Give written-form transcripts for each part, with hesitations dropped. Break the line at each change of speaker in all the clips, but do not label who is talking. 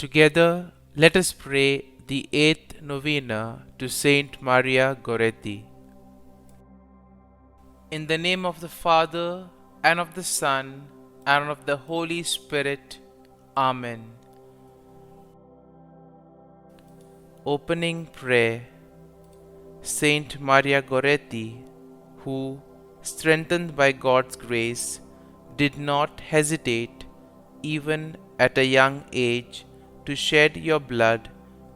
Together, let us pray the eighth novena to Saint Maria Goretti. In the name of the Father, and of the Son, and of the Holy Spirit. Amen. Opening Prayer. Saint Maria Goretti, who, strengthened by God's grace, did not hesitate, even at a young age, to shed your blood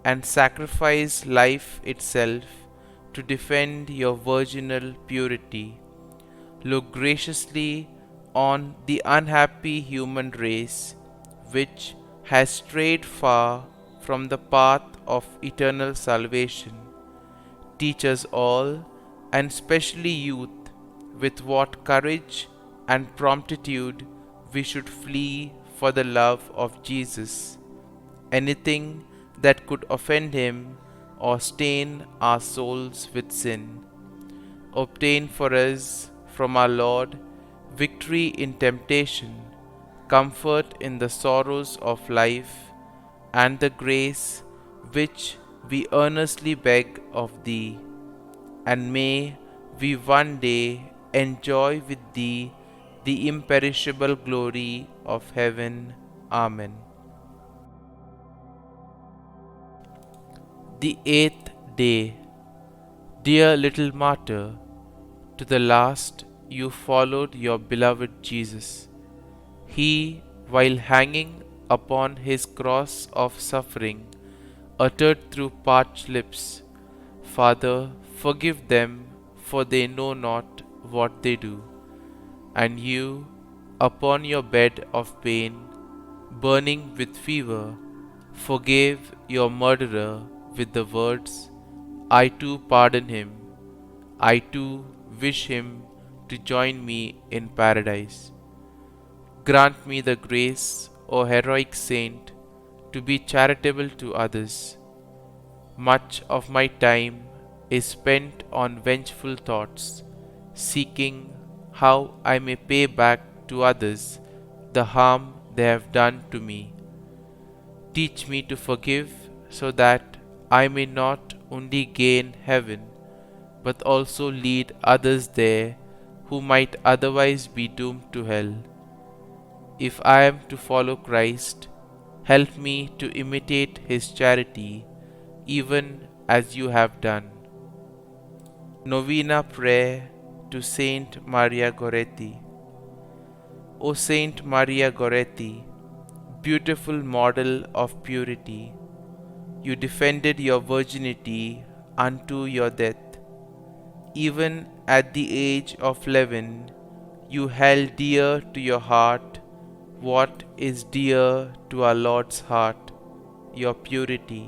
and sacrifice life itself to defend your virginal purity. Look graciously on the unhappy human race, which has strayed far from the path of eternal salvation. Teach us all, and especially youth, with what courage and promptitude we should flee for the love of Jesus. Anything that could offend him or stain our souls with sin. Obtain for us from our Lord victory in temptation, comfort in the sorrows of life, and the grace which we earnestly beg of Thee. And may we one day enjoy with Thee the imperishable glory of heaven. Amen. The eighth day. Dear little martyr, to the last you followed your beloved Jesus. He, while hanging upon his cross of suffering, uttered through parched lips, "Father, forgive them, for they know not what they do." And you, upon your bed of pain, burning with fever, forgave your murderer with the words, "I too pardon him. I too wish him to join me in paradise." Grant me the grace, O heroic saint, to be charitable to others. Much of my time is spent on vengeful thoughts, seeking how I may pay back to others the harm they have done to me. Teach me to forgive, so that I may not only gain heaven, but also lead others there who might otherwise be doomed to hell. If I am to follow Christ, help me to imitate his charity, even as you have done. Novena Prayer to Saint Maria Goretti. O Saint Maria Goretti, beautiful model of purity, you defended your virginity unto your death. Even at the age of 11, you held dear to your heart what is dear to our Lord's heart, your purity.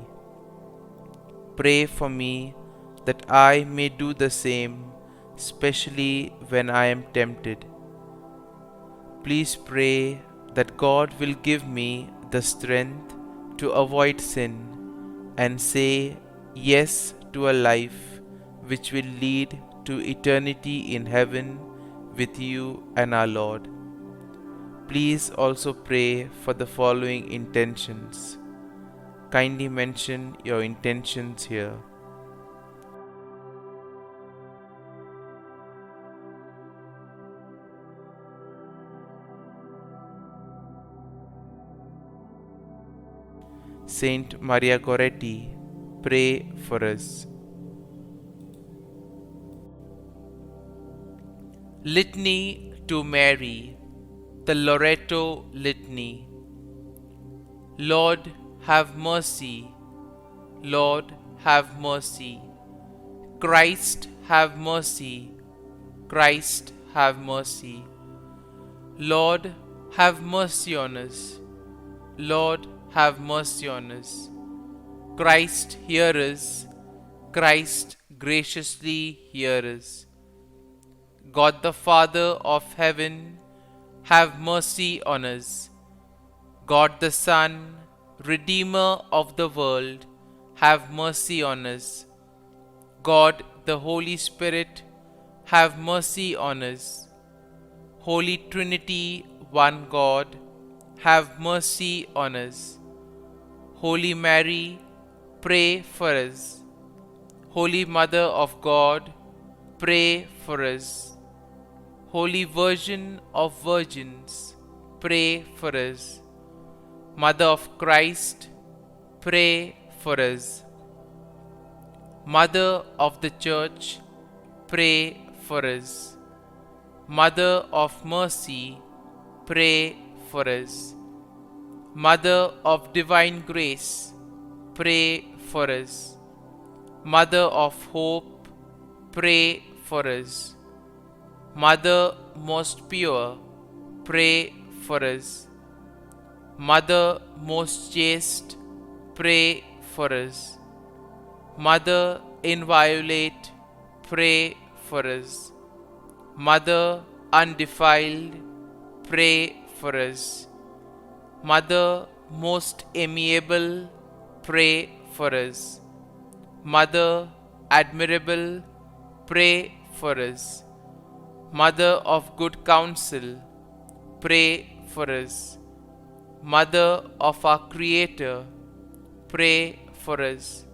Pray for me that I may do the same, especially when I am tempted. Please pray that God will give me the strength to avoid sin and say yes to a life which will lead to eternity in heaven with you and our Lord. Please also pray for the following intentions. Kindly mention your intentions here. Saint Maria Goretti, pray for us. Litany to Mary, the Loreto Litany. Lord, have mercy. Lord, have mercy. Christ, have mercy. Christ, have mercy. Lord, have mercy on us. Lord, have mercy on us. Christ, hear us. Christ, graciously hear us. God the Father of heaven, have mercy on us. God the Son, Redeemer of the world, have mercy on us. God the Holy Spirit, have mercy on us. Holy Trinity, one God, have mercy on us. Holy Mary, pray for us. Holy Mother of God, pray for us. Holy Virgin of Virgins, pray for us. Mother of Christ, pray for us. Mother of the Church, pray for us. Mother of Mercy, pray for us. Mother of Divine Grace, pray for us. Mother of Hope, pray for us. Mother most pure, pray for us. Mother most chaste, pray for us. Mother inviolate, pray for us. Mother undefiled, pray for us. Mother most amiable, pray for us. Mother admirable, pray for us. Mother of good counsel, pray for us. Mother of our Creator, pray for us.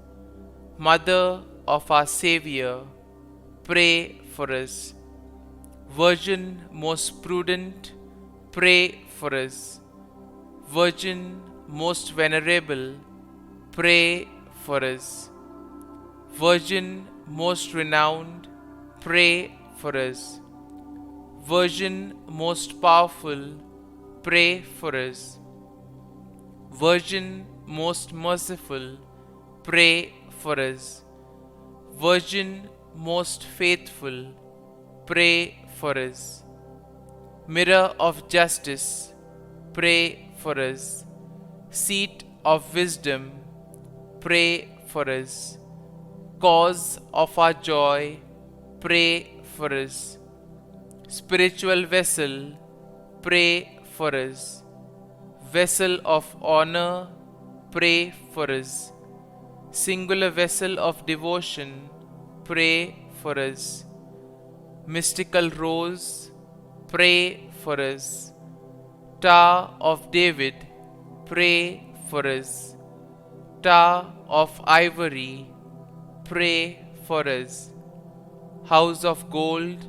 Mother of our Savior, pray for us. Virgin most prudent, pray for us. Virgin most venerable, pray for us. Virgin most renowned, pray for us. Virgin most powerful, pray for us. Virgin most merciful, pray for us. Virgin most faithful, pray for us. Mirror of justice, pray for us. Seat of wisdom, pray for us. Cause of our joy, pray for us. Spiritual vessel, pray for us. Vessel of honor, pray for us. Singular vessel of devotion, pray for us. Mystical rose, pray for us. Tower of David, pray for us. Tower of ivory, pray for us. House of gold,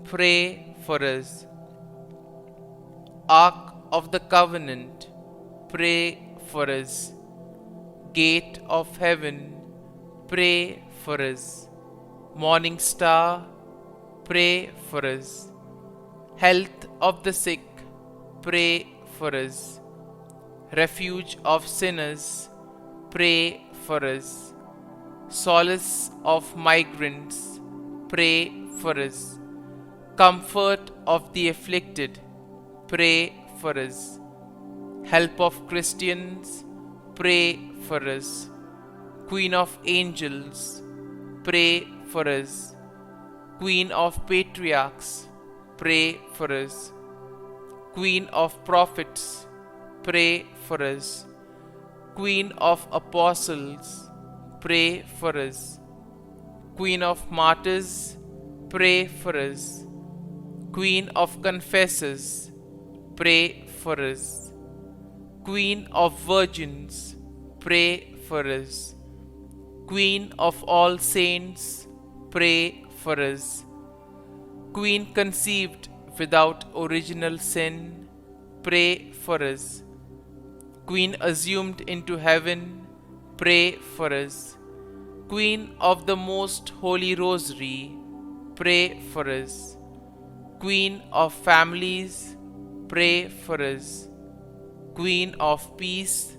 pray for us. Ark of the covenant, pray for us. Gate of heaven, pray for us. Morning star, pray for us. Health of the sick, pray for us. Refuge of sinners, pray for us. Solace of migrants, pray for us. Comfort of the afflicted, pray for us. Help of Christians, pray for us. Queen of angels, pray for us. Queen of patriarchs, pray for us. Queen of prophets, pray for us. Queen of apostles, pray for us. Queen of martyrs, pray for us. Queen of confessors, pray for us. Queen of virgins, pray for us. Queen of all saints, pray for us. Queen conceived without original sin, pray for us. Queen assumed into heaven, pray for us. Queen of the most holy rosary, pray for us. Queen of families, pray for us. Queen of peace,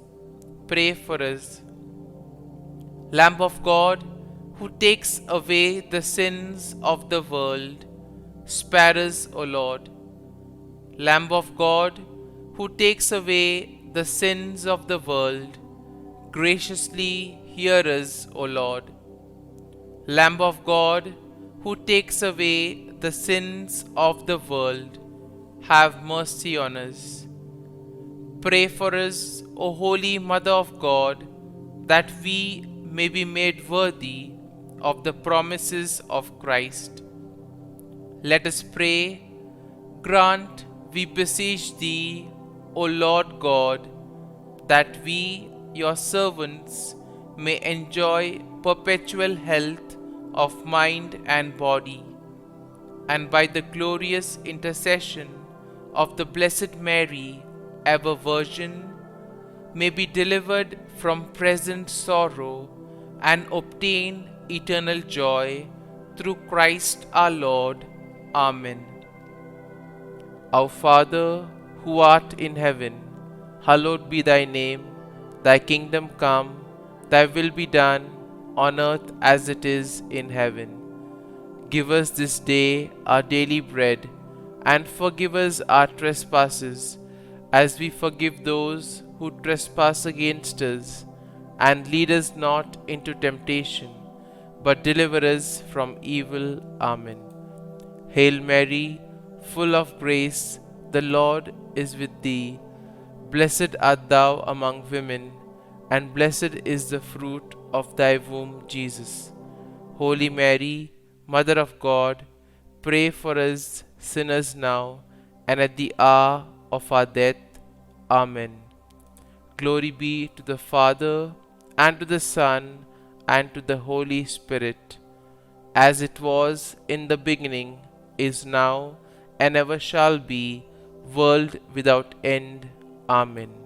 pray for us. Lamb of God, who takes away the sins of the world, spare us, O Lord. Lamb of God, who takes away the sins of the world, graciously hear us, O Lord. Lamb of God, who takes away the sins of the world, have mercy on us. Pray for us, O Holy Mother of God, that we may be made worthy of the promises of Christ. Let us pray. Grant, we beseech Thee, O Lord God, that we, your servants may enjoy perpetual health of mind and body, and by the glorious intercession of the Blessed Mary, ever Virgin, may be delivered from present sorrow and obtain eternal joy through Christ our Lord. Amen. Our Father, who art in heaven, hallowed be thy name. Thy kingdom come, thy will be done, on earth as it is in heaven. Give us this day our daily bread, and forgive us our trespasses, as we forgive those who trespass against us. And lead us not into temptation, but deliver us from evil. Amen. Hail Mary, full of grace, the Lord is with thee. Blessed art thou among women, and blessed is the fruit of thy womb, Jesus. Holy Mary, Mother of God, pray for us sinners now and at the hour of our death. Amen. Glory be to the Father, and to the Son, and to the Holy Spirit, as it was in the beginning, is now, and ever shall be, world without end. Amen.